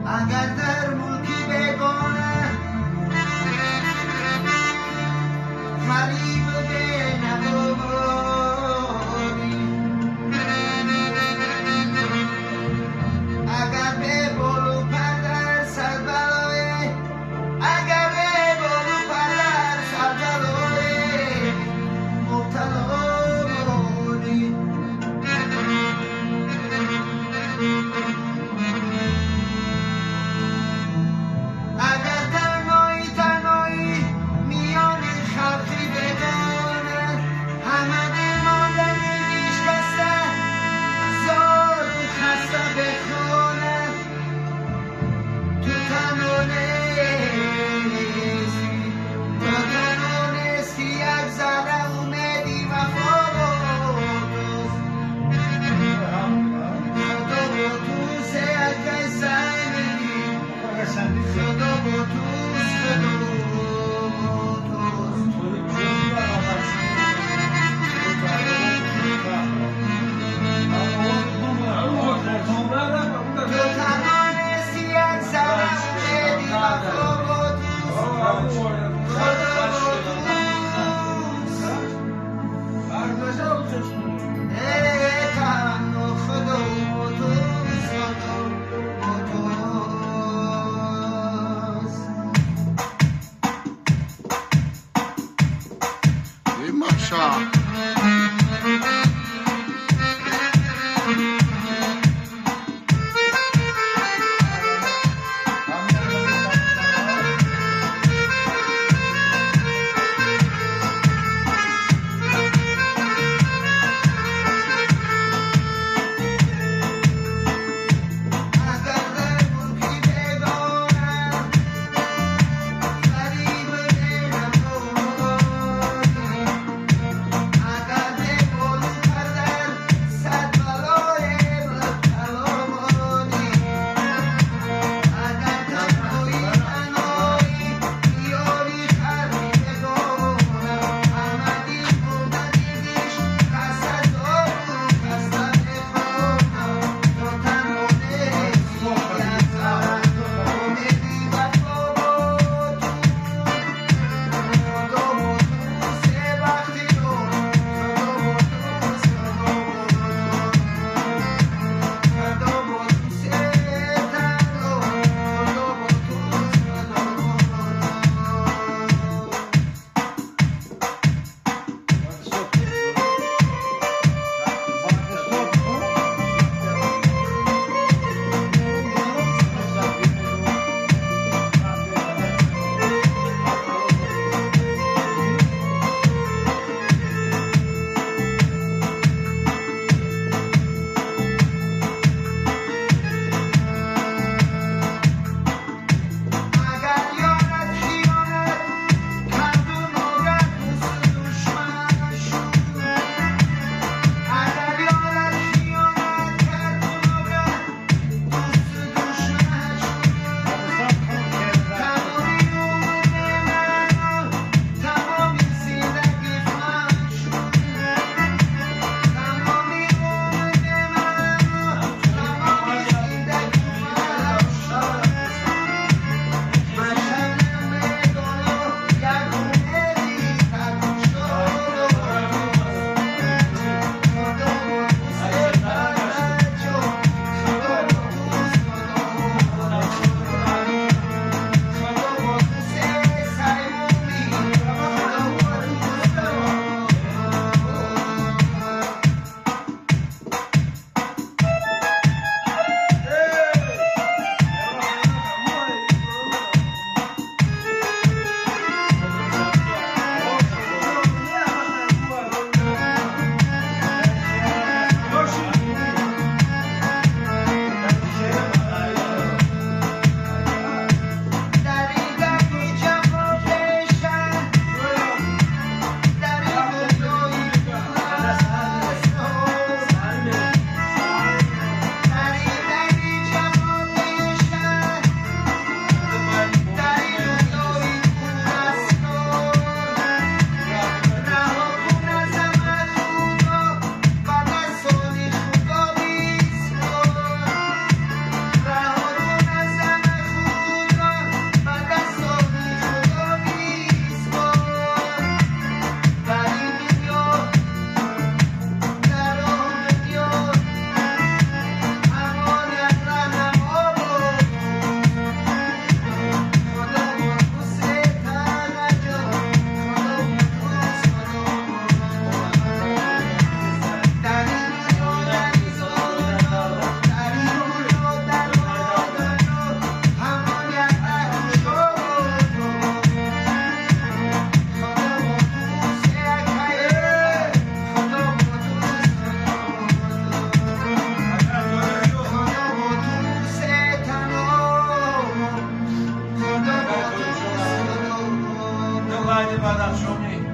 اگر در ملکی بگانه فریب به نبودی اگر به بلو پدر سر بلای اگر به بلو پدر سر بلای مبتلا بودی اگر تنهایی میان خلقی بدانه همه مادر بیش کسته زار خسته بخونه تو تنها نیستی یک ذره امیدی وفا بودوست خدا بودوست یک سنگی خدا بودوست خدا تو تنها نیستی یک ذره امیدی وفا بودوست خدا بودوست ای تنها خدا بودوست خدا بودوست ماشا اگر در ملکی بگانم فریب به نبودی وحید بدخشانی